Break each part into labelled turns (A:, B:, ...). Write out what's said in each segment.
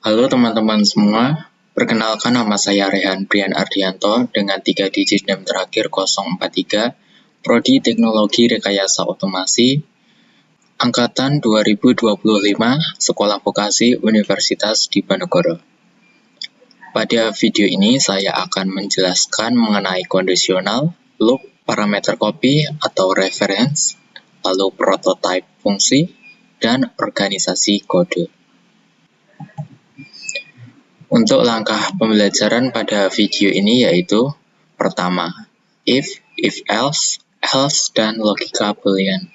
A: Halo teman-teman semua, perkenalkan nama saya Rehan Brian Ardianto dengan 3 digit NIM terakhir 043, Prodi Teknologi Rekayasa Otomasi, Angkatan 2025, Sekolah Vokasi Universitas Diponegoro. Pada video ini saya akan menjelaskan mengenai kondisional, loop, parameter copy atau reference, lalu prototype fungsi, dan organisasi kode. Untuk langkah pembelajaran pada video ini yaitu pertama, if else, dan logika boolean.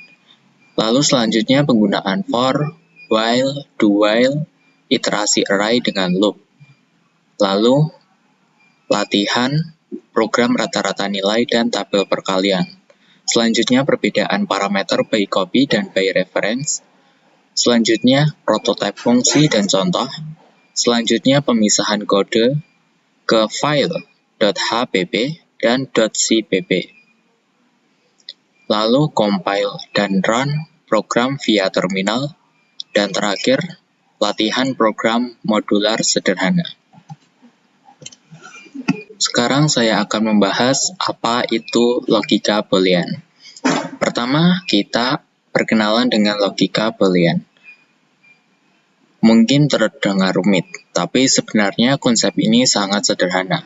A: Lalu selanjutnya penggunaan for, while, do while, iterasi array dengan loop. Lalu latihan, program rata-rata nilai dan tabel perkalian. Selanjutnya perbedaan parameter by copy dan by reference. Selanjutnya prototype fungsi dan contoh. Selanjutnya pemisahan kode ke file .hpp dan .cpp. Lalu compile dan run program via terminal. Dan terakhir, latihan program modular sederhana. Sekarang saya akan membahas apa itu logika boolean. Pertama, kita perkenalan dengan logika boolean. Mungkin terdengar rumit, tapi sebenarnya konsep ini sangat sederhana.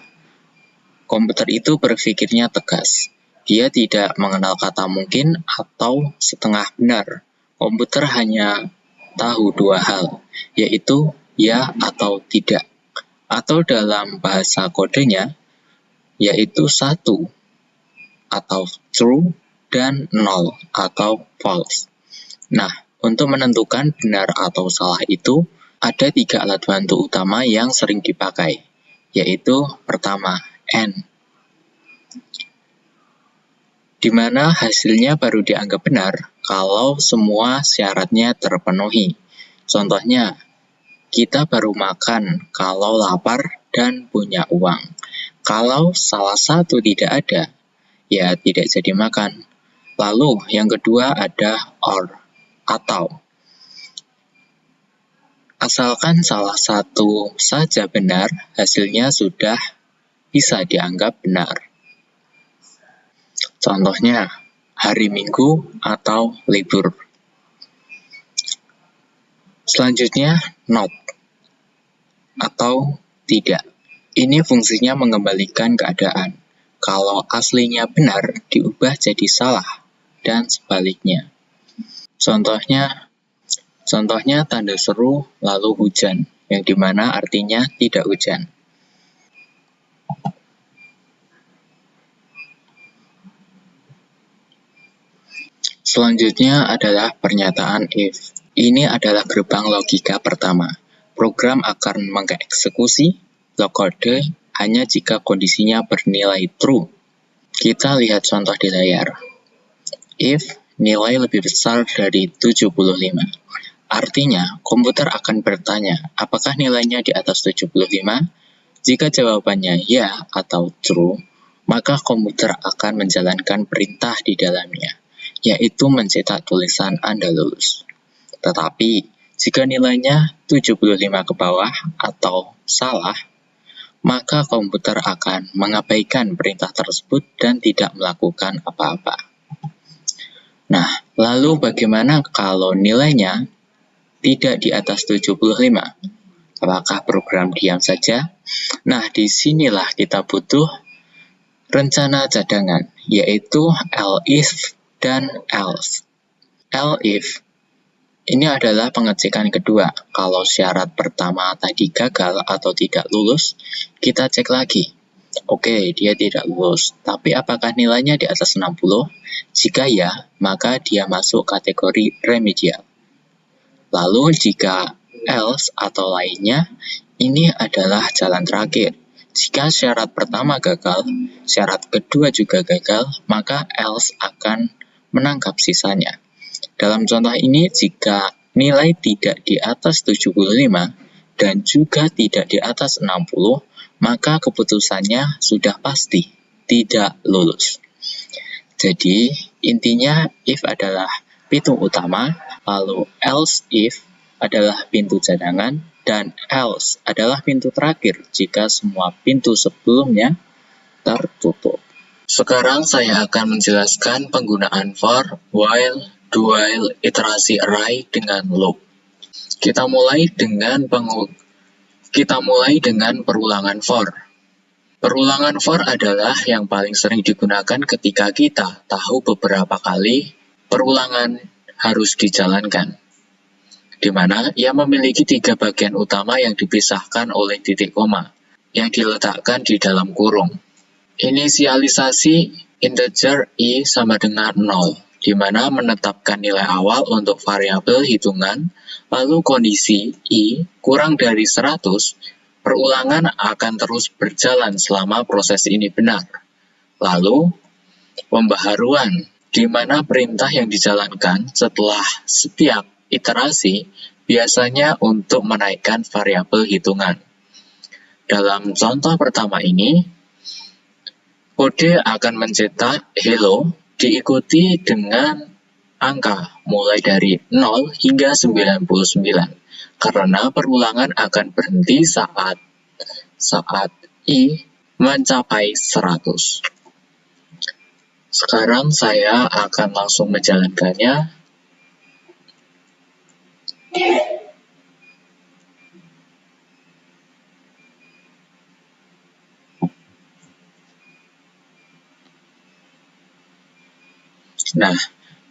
A: Komputer itu berpikirnya tegas. Dia tidak mengenal kata mungkin atau setengah benar. Komputer hanya tahu dua hal, yaitu ya atau tidak. Atau dalam bahasa kodenya, yaitu 1 atau true dan 0 atau false. Nah, untuk menentukan benar atau salah itu, ada 3 alat bantu utama yang sering dipakai, yaitu pertama, N, di mana hasilnya baru dianggap benar kalau semua syaratnya terpenuhi. Contohnya, kita baru makan kalau lapar dan punya uang. Kalau salah satu tidak ada, ya tidak jadi makan. Lalu yang kedua ada or, atau. Asalkan salah satu saja benar, hasilnya sudah bisa dianggap benar. Contohnya, hari Minggu atau libur. Selanjutnya, not, atau tidak. Ini fungsinya mengembalikan keadaan. Kalau aslinya benar, diubah jadi salah, dan sebaliknya. Contohnya tanda seru lalu hujan, yang dimana artinya tidak hujan. Selanjutnya adalah pernyataan if. Ini adalah gerbang logika pertama. Program akan mengeksekusi blok kode hanya jika kondisinya bernilai true. Kita lihat contoh di layar. If nilai lebih besar dari 75. Artinya, komputer akan bertanya, apakah nilainya di atas 75? Jika jawabannya ya atau true, maka komputer akan menjalankan perintah di dalamnya, yaitu mencetak tulisan Anda lulus. Tetapi, jika nilainya 75 ke bawah atau salah, maka komputer akan mengabaikan perintah tersebut dan tidak melakukan apa-apa. Nah, lalu bagaimana kalau nilainya tidak di atas 75? Apakah program diam saja? Nah, disinilah kita butuh rencana cadangan, yaitu elif dan else. Elif ini adalah pengecekan kedua. Kalau syarat pertama tadi gagal atau tidak lulus, kita cek lagi. Oke, dia tidak lulus. Tapi apakah nilainya di atas 60? Jika ya, maka dia masuk kategori remedial. Lalu jika else atau lainnya, ini adalah jalan terakhir. Jika syarat pertama gagal, syarat kedua juga gagal, maka else akan menangkap sisanya. Dalam contoh ini, jika nilai tidak di atas 75 dan juga tidak di atas 60, maka keputusannya sudah pasti tidak lulus. Jadi, intinya if adalah pintu utama, lalu else if adalah pintu cadangan, Dan else adalah pintu terakhir jika semua pintu sebelumnya tertutup. Sekarang saya akan menjelaskan penggunaan for, while, do while, iterasi array dengan loop. Kita mulai dengan perulangan for. Perulangan for adalah yang paling sering digunakan ketika kita tahu beberapa kali perulangan harus dijalankan, di mana ia memiliki 3 bagian utama yang dipisahkan oleh titik koma, yang diletakkan di dalam kurung. Inisialisasi integer i sama dengan 0, di mana menetapkan nilai awal untuk variabel hitungan, lalu kondisi i kurang dari 100, perulangan akan terus berjalan selama proses ini benar. Lalu, pembaharuan, di mana perintah yang dijalankan setelah setiap iterasi biasanya untuk menaikkan variabel hitungan. Dalam contoh pertama ini, kode akan mencetak hello diikuti dengan angka mulai dari 0 hingga 99, karena perulangan akan berhenti saat i mencapai 100. Sekarang saya akan langsung menjalankannya. Nah,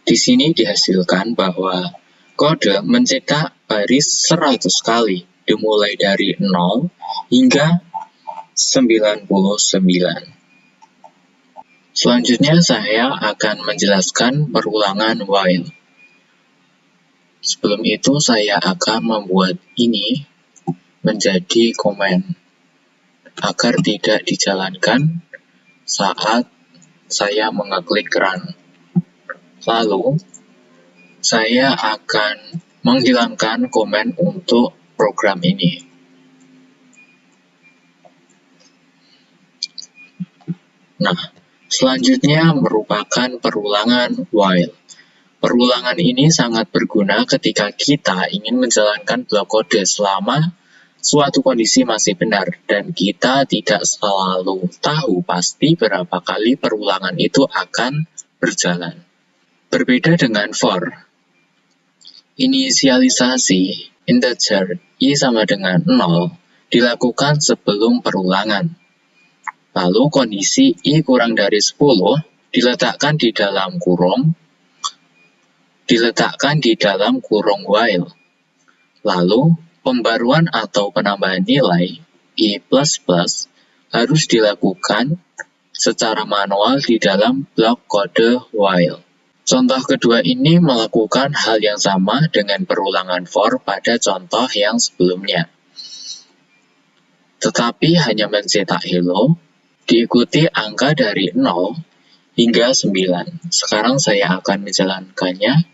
A: di sini dihasilkan bahwa kode mencetak baris 100 kali, dimulai dari 0 hingga 99. Selanjutnya saya akan menjelaskan perulangan while. Sebelum itu saya akan membuat ini menjadi komen agar tidak dijalankan saat saya mengeklik run. Lalu, saya akan menghilangkan komen untuk program ini. Nah, selanjutnya merupakan perulangan while. Perulangan ini sangat berguna ketika kita ingin menjalankan blok kode selama suatu kondisi masih benar, dan kita tidak selalu tahu pasti berapa kali perulangan itu akan berjalan. Berbeda dengan for, inisialisasi integer i sama dengan 0 dilakukan sebelum perulangan. Lalu kondisi i kurang dari 10 diletakkan di dalam kurung while. Lalu pembaruan atau penambahan nilai i++ harus dilakukan secara manual di dalam blok kode while. Contoh kedua ini melakukan hal yang sama dengan perulangan for pada contoh yang sebelumnya, tetapi hanya mencetak hello, diikuti angka dari 0 hingga 9. Sekarang saya akan menjalankannya.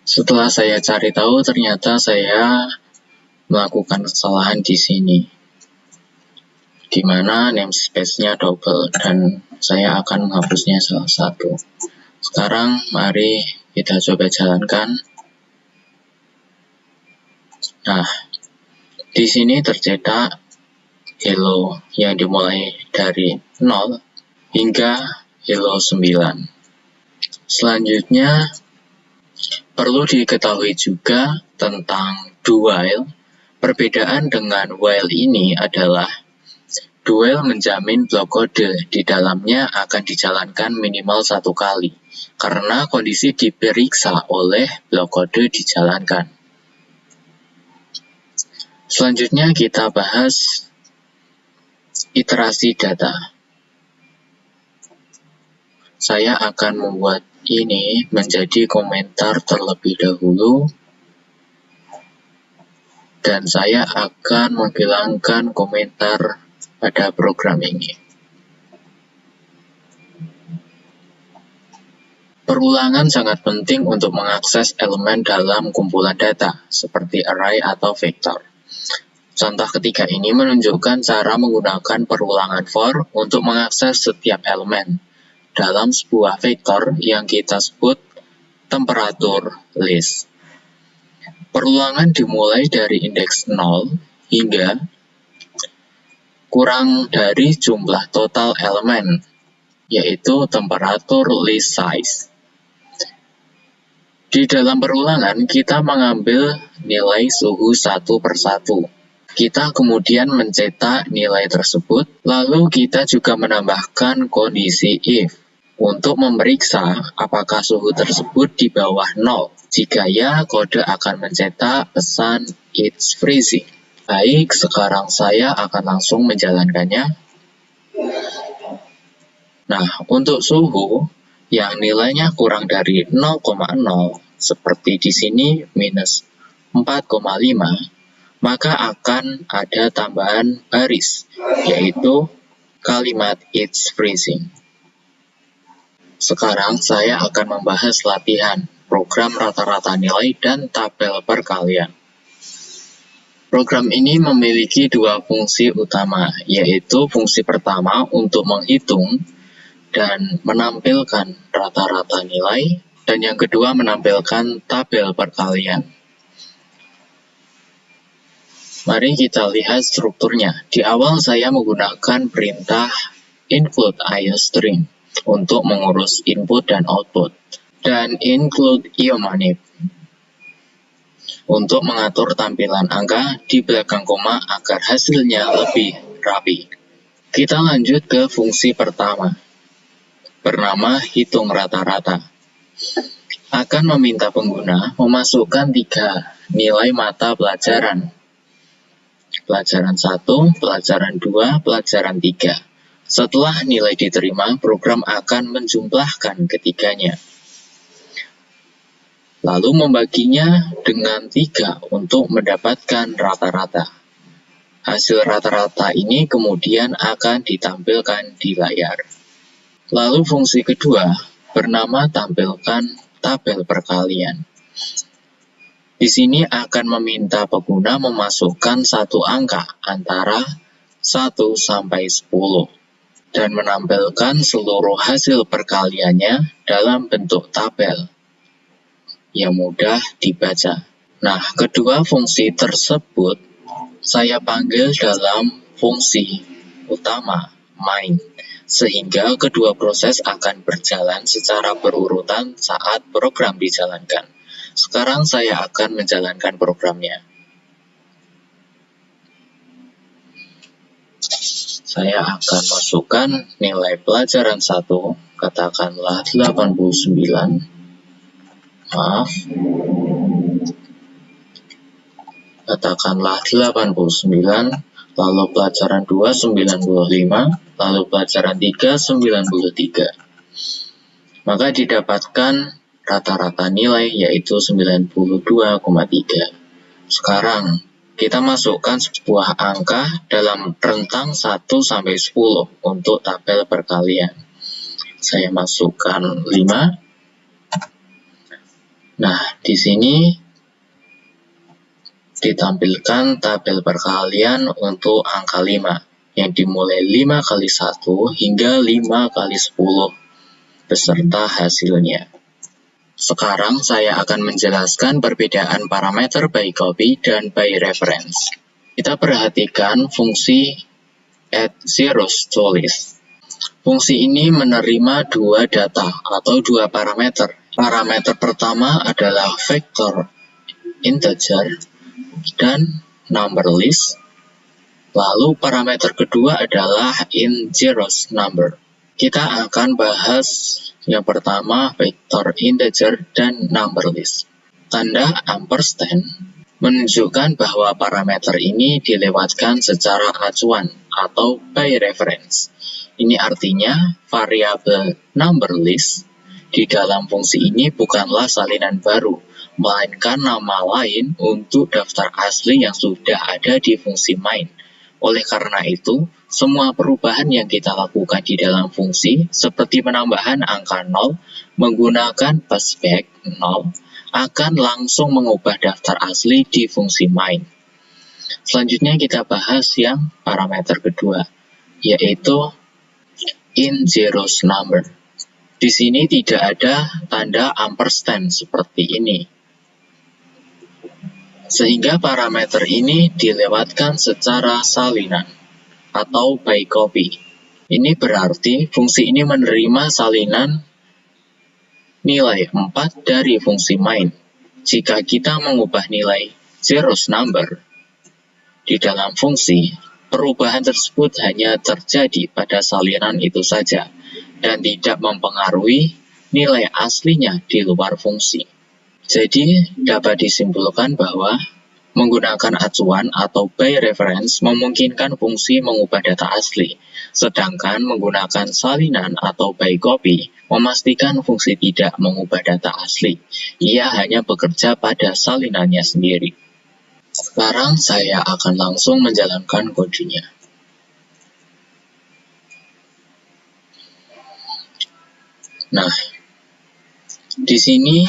A: Setelah saya cari tahu, ternyata saya melakukan kesalahan di sini, di mana namespace-nya double, dan saya akan menghapusnya salah satu. Sekarang mari kita coba jalankan. Nah, di sini tercetak hello yang dimulai dari 0 hingga hello 9. Selanjutnya, perlu diketahui juga tentang do while. Perbedaan dengan while ini adalah do while menjamin blok kode di dalamnya akan dijalankan minimal 1 kali, karena kondisi diperiksa oleh blok kode dijalankan. Selanjutnya kita bahas iterasi data. Saya akan membuat ini menjadi komentar terlebih dahulu, dan saya akan menghilangkan komentar pada program ini. Perulangan sangat penting untuk mengakses elemen dalam kumpulan data, seperti array atau vektor. Contoh ketiga ini menunjukkan cara menggunakan perulangan for untuk mengakses setiap elemen dalam sebuah vektor yang kita sebut temperatur list. Perulangan dimulai dari indeks 0 hingga kurang dari jumlah total elemen, yaitu temperatur list size. Di dalam perulangan, kita mengambil nilai suhu satu persatu. Kita kemudian mencetak nilai tersebut, lalu kita juga menambahkan kondisi if untuk memeriksa apakah suhu tersebut di bawah 0. Jika ya, kode akan mencetak pesan it's freezing. Baik, sekarang saya akan langsung menjalankannya. Nah, untuk suhu yang nilainya kurang dari 0,0, seperti di sini minus 4,5, maka akan ada tambahan baris, yaitu kalimat it's freezing. Sekarang saya akan membahas latihan program rata-rata nilai dan tabel perkalian. Program ini memiliki dua fungsi utama, yaitu fungsi pertama untuk menghitung dan menampilkan rata-rata nilai, dan yang kedua menampilkan tabel perkalian. Mari kita lihat strukturnya. Di awal saya menggunakan perintah include iostream untuk mengurus input dan output, dan include iomanip untuk mengatur tampilan angka di belakang koma agar hasilnya lebih rapi. Kita lanjut ke fungsi pertama, bernama hitung rata-rata. Akan meminta pengguna memasukkan 3 nilai mata pelajaran. Pelajaran 1, pelajaran 2, pelajaran 3. Setelah nilai diterima, program akan menjumlahkan ketiganya, lalu membaginya dengan 3 untuk mendapatkan rata-rata. Hasil rata-rata ini kemudian akan ditampilkan di layar. Lalu fungsi kedua bernama tampilkan tabel perkalian. Di sini akan meminta pengguna memasukkan satu angka antara 1 sampai 10 dan menampilkan seluruh hasil perkaliannya dalam bentuk tabel yang mudah dibaca. Nah, kedua fungsi tersebut saya panggil dalam fungsi utama main, sehingga kedua proses akan berjalan secara berurutan saat program dijalankan. Sekarang saya akan menjalankan programnya. Saya akan masukkan nilai pelajaran 1, katakanlah 89. Katakanlah 89, lalu pelajaran 2, 95, lalu pelajaran 3, 93. Maka didapatkan rata-rata nilai yaitu 92,3. Sekarang kita masukkan sebuah angka dalam rentang 1 sampai 10 untuk tabel perkalian. Saya masukkan 5. Nah, di sini ditampilkan tabel perkalian untuk angka 5 yang dimulai 5 kali 1 hingga 5 kali 10 beserta hasilnya. Sekarang saya akan menjelaskan perbedaan parameter by copy dan by reference. Kita perhatikan fungsi add zeros to list. Fungsi ini menerima dua data atau dua parameter. Parameter pertama adalah vektor integer dan number list. Lalu parameter kedua adalah in zeros number. Kita akan bahas yang pertama vektor integer dan number list. Tanda ampersand menunjukkan bahwa parameter ini dilewatkan secara acuan atau by reference. Ini artinya variabel number list di dalam fungsi ini bukanlah salinan baru, melainkan nama lain untuk daftar asli yang sudah ada di fungsi main. Oleh karena itu, semua perubahan yang kita lakukan di dalam fungsi, seperti penambahan angka 0 menggunakan passback 0, akan langsung mengubah daftar asli di fungsi main. Selanjutnya kita bahas yang parameter kedua, yaitu in zeros number. Di sini tidak ada tanda ampersand seperti ini. Sehingga parameter ini dilewatkan secara salinan atau by copy. Ini berarti fungsi ini menerima salinan nilai 4 dari fungsi main. Jika kita mengubah nilai zeros number di dalam fungsi, perubahan tersebut hanya terjadi pada salinan itu saja dan tidak mempengaruhi nilai aslinya di luar fungsi. Jadi, dapat disimpulkan bahwa menggunakan acuan atau by reference memungkinkan fungsi mengubah data asli, sedangkan menggunakan salinan atau by copy memastikan fungsi tidak mengubah data asli. Ia hanya bekerja pada salinannya sendiri. Sekarang saya akan langsung menjalankan kodenya. Nah, di sini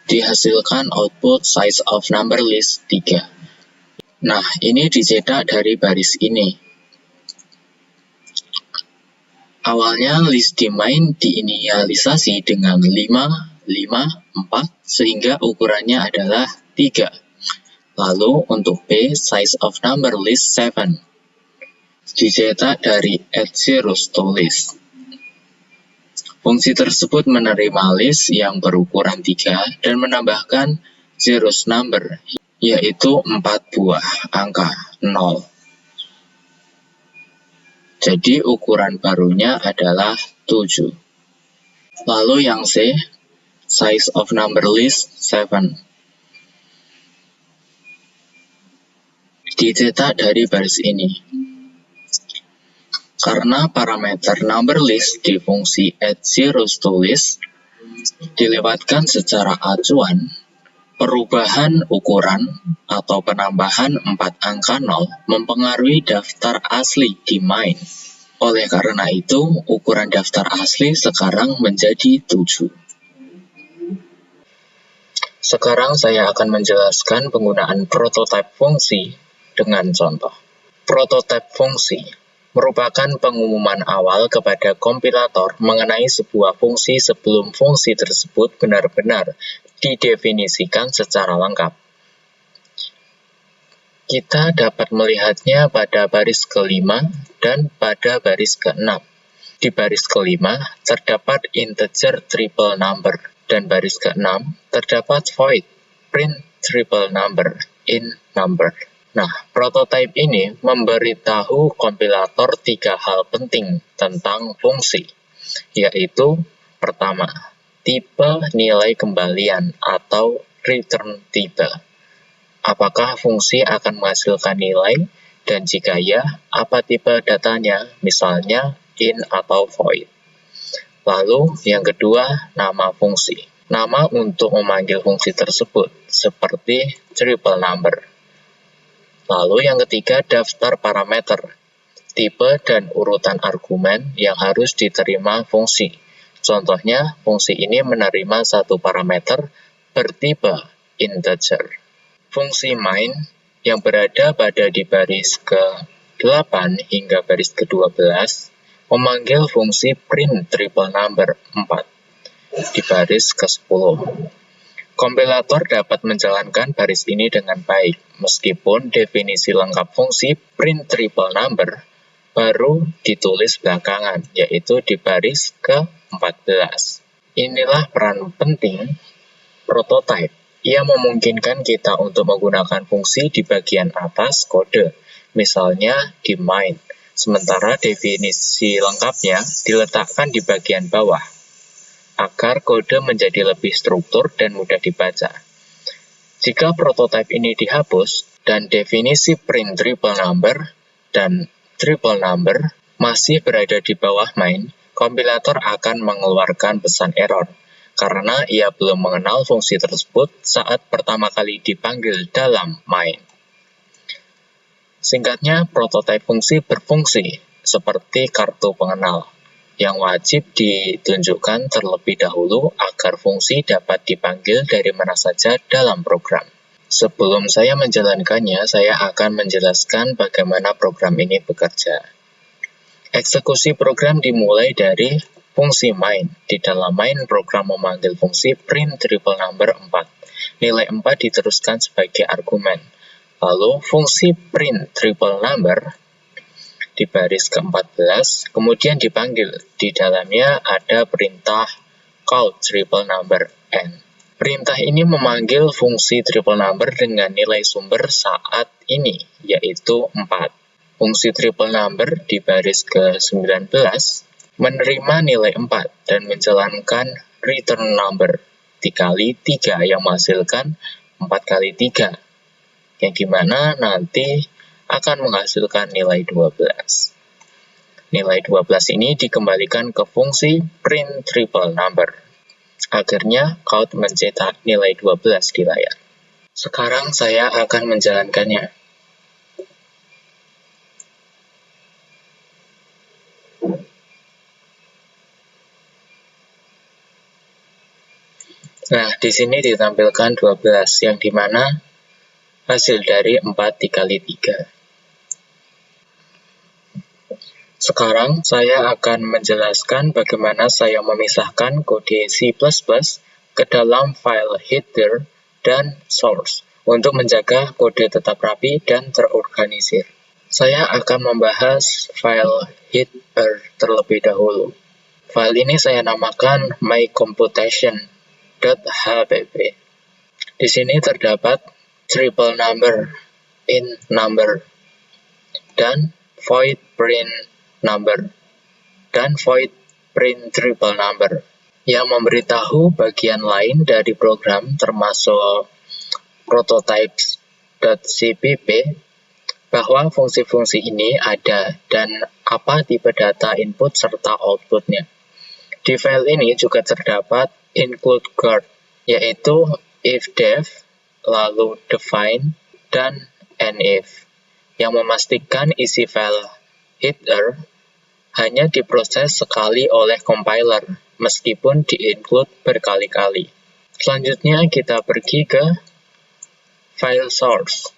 A: dihasilkan output size of number list 3. Nah, ini dicetak dari baris ini. Awalnya list di main diinisialisasi dengan 5, 5, 4, sehingga ukurannya adalah 3. Lalu untuk B, size of number list 7. Dicetak dari add zeros to list. Fungsi tersebut menerima list yang berukuran 3 dan menambahkan zeros number, yaitu 4 buah angka 0. Jadi ukuran barunya adalah 7. Lalu yang C, size of number list 7. Dicetak dari baris ini. Karena parameter number list di fungsi add zeros to list dilewatkan secara acuan, perubahan ukuran atau penambahan 4 angka 0 mempengaruhi daftar asli di main. Oleh karena itu, ukuran daftar asli sekarang menjadi 7. Sekarang saya akan menjelaskan penggunaan prototype fungsi dengan contoh. Prototype fungsi merupakan pengumuman awal kepada kompilator mengenai sebuah fungsi sebelum fungsi tersebut benar-benar didefinisikan secara lengkap. Kita dapat melihatnya pada baris ke-5 dan pada baris ke-6. Di baris ke-5 terdapat integer triple number, dan baris ke-6 terdapat void print triple number in number. Nah, prototype ini memberitahu kompilator 3 hal penting tentang fungsi, yaitu pertama, tipe nilai kembalian atau return type. Apakah fungsi akan menghasilkan nilai, dan jika ya, apa tipe datanya, misalnya in atau void. Lalu, yang kedua, nama fungsi. Nama untuk memanggil fungsi tersebut, seperti triple number. Lalu yang ketiga, daftar parameter, tipe dan urutan argumen yang harus diterima fungsi. Contohnya, fungsi ini menerima satu parameter bertipe integer. Fungsi main yang berada pada di baris ke-8 hingga baris ke-12 memanggil fungsi print triple number 4 di baris ke-10. Kompilator dapat menjalankan baris ini dengan baik, meskipun definisi lengkap fungsi print triple number baru ditulis belakangan, yaitu di baris ke-14. Inilah peran penting prototype. Ia memungkinkan kita untuk menggunakan fungsi di bagian atas kode, misalnya di main, sementara definisi lengkapnya diletakkan di bagian bawah, agar kode menjadi lebih struktur dan mudah dibaca. Jika prototype ini dihapus, dan definisi print triple number dan triple number masih berada di bawah main, kompilator akan mengeluarkan pesan error, karena ia belum mengenal fungsi tersebut saat pertama kali dipanggil dalam main. Singkatnya, prototype fungsi berfungsi seperti kartu pengenal, yang wajib ditunjukkan terlebih dahulu agar fungsi dapat dipanggil dari mana saja dalam program. Sebelum saya menjalankannya, saya akan menjelaskan bagaimana program ini bekerja. Eksekusi program dimulai dari fungsi main. Di dalam main, program memanggil fungsi print triple number 4. nilai 4 diteruskan sebagai argumen. Lalu fungsi print triple number di baris ke-14 kemudian dipanggil. Di dalamnya ada perintah call triple number n. Perintah ini memanggil fungsi triple number dengan nilai sumber saat ini, yaitu 4. Fungsi triple number di baris ke-19 menerima nilai 4 dan menjalankan return number dikali 3 yang menghasilkan 4 kali 3, yang dimana nanti akan menghasilkan nilai 12. Nilai 12 ini dikembalikan ke fungsi print triple number. Akhirnya, Count mencetak nilai 12 di layar. Sekarang saya akan menjalankannya. Nah, di sini ditampilkan 12, yang dimana hasil dari 4 dikali 3. Sekarang saya akan menjelaskan bagaimana saya memisahkan kode C++ ke dalam file header dan source untuk menjaga kode tetap rapi dan terorganisir. Saya akan membahas file header terlebih dahulu. File ini saya namakan mycomputation.hpp. Di sini terdapat triple number, int number, dan void print number, dan void print triple number, yang memberitahu bagian lain dari program termasuk prototypes.cpp bahwa fungsi-fungsi ini ada dan apa tipe data input serta outputnya. Di file ini juga terdapat include guard, yaitu if-def, lalu define, dan nif, yang memastikan isi file header hanya diproses sekali oleh compiler, meskipun di-include berkali-kali. Selanjutnya kita pergi ke file source,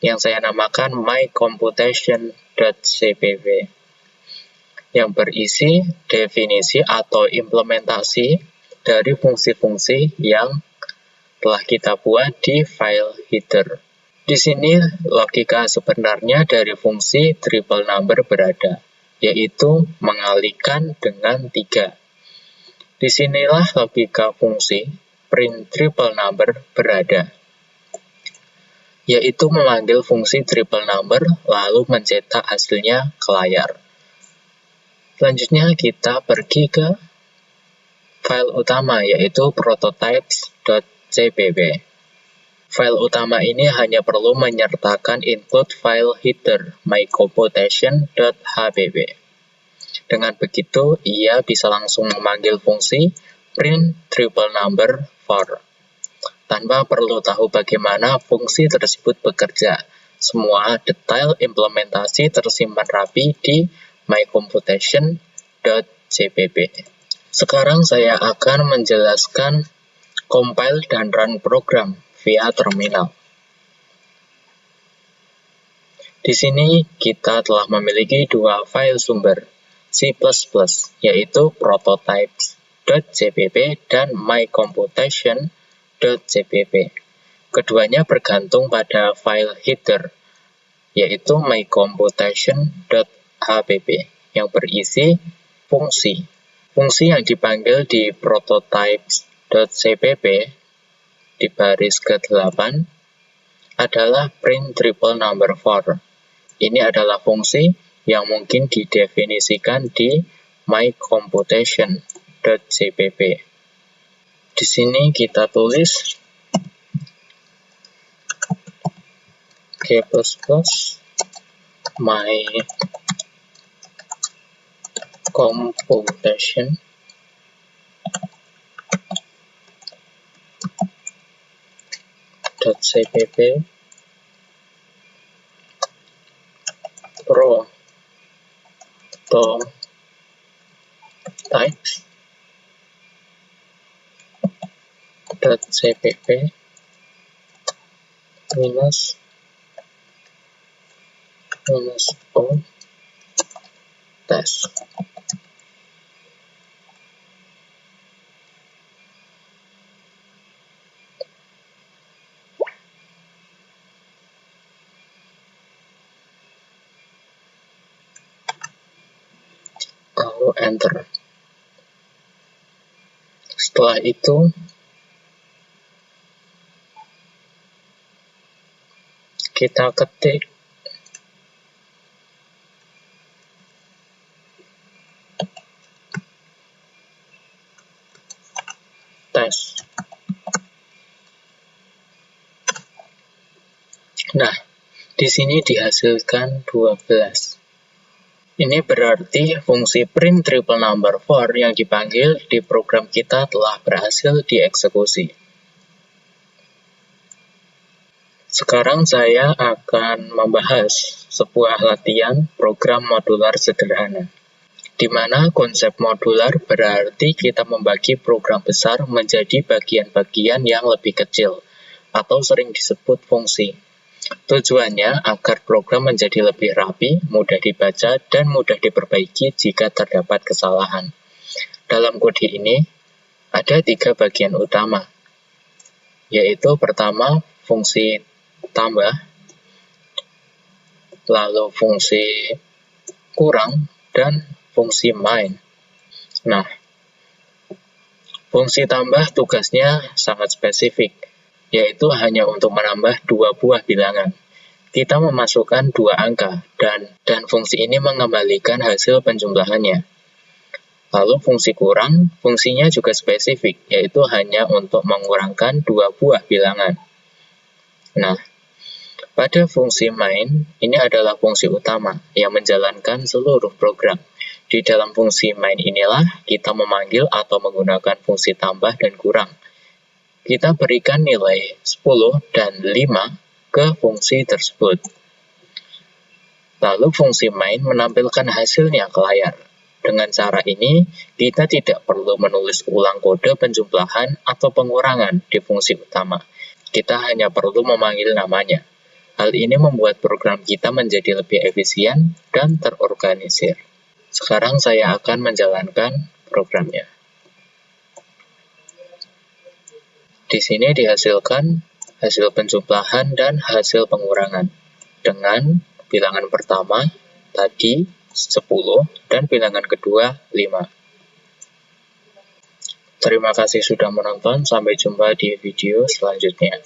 A: yang saya namakan mycomputation.cpp, yang berisi definisi atau implementasi dari fungsi-fungsi yang telah kita buat di file header. Di sini logika sebenarnya dari fungsi triple number berada, yaitu mengalihkan dengan 3. Disinilah logika fungsi print triple number berada, yaitu memanggil fungsi triple number lalu mencetak hasilnya ke layar. Selanjutnya kita pergi ke file utama, yaitu prototypes.cpp. File utama ini hanya perlu menyertakan include file header mycomputation.hpp. Dengan begitu, ia bisa langsung memanggil fungsi print triple number for, tanpa perlu tahu bagaimana fungsi tersebut bekerja. Semua detail implementasi tersimpan rapi di mycomputation.cpp. Sekarang saya akan menjelaskan compile dan run program via terminal. Di sini kita telah memiliki dua file sumber C++, yaitu prototypes.cpp dan mycomputation.cpp. Keduanya bergantung pada file header, yaitu mycomputation.hpp, yang berisi fungsi. Fungsi yang dipanggil di prototypes.cpp di baris ke-8 adalah print triple number for. Ini adalah fungsi yang mungkin didefinisikan di mycomputation.cpp. Di sini kita tulis G++ mycomputation.cpp prototypes.cpp minus o test. lalu enter. Setelah itu kita ketik tes. Nah, di sini dihasilkan 12. Ini berarti fungsi print triple number 4 yang dipanggil di program kita telah berhasil dieksekusi. Sekarang saya akan membahas sebuah latihan program modular sederhana, di mana konsep modular berarti kita membagi program besar menjadi bagian-bagian yang lebih kecil, atau sering disebut fungsi. Tujuannya agar program menjadi lebih rapi, mudah dibaca, dan mudah diperbaiki jika terdapat kesalahan. Dalam kode ini, ada 3 bagian utama, yaitu pertama fungsi tambah, lalu fungsi kurang, dan fungsi main. Nah, fungsi tambah tugasnya sangat spesifik, yaitu hanya untuk menambah 2 buah bilangan. Kita memasukkan 2 angka, dan fungsi ini mengembalikan hasil penjumlahannya. Lalu fungsi kurang, fungsinya juga spesifik, yaitu hanya untuk mengurangkan 2 buah bilangan. Nah, pada fungsi main, ini adalah fungsi utama yang menjalankan seluruh program. Di dalam fungsi main inilah kita memanggil atau menggunakan fungsi tambah dan kurang. Kita berikan nilai 10 dan 5 ke fungsi tersebut. Lalu fungsi main menampilkan hasilnya ke layar. Dengan cara ini, kita tidak perlu menulis ulang kode penjumlahan atau pengurangan di fungsi utama. Kita hanya perlu memanggil namanya. Hal ini membuat program kita menjadi lebih efisien dan terorganisir. Sekarang saya akan menjalankan programnya. Di sini dihasilkan hasil penjumlahan dan hasil pengurangan dengan bilangan pertama tadi 10 dan bilangan kedua 5. Terima kasih sudah menonton, sampai jumpa di video selanjutnya.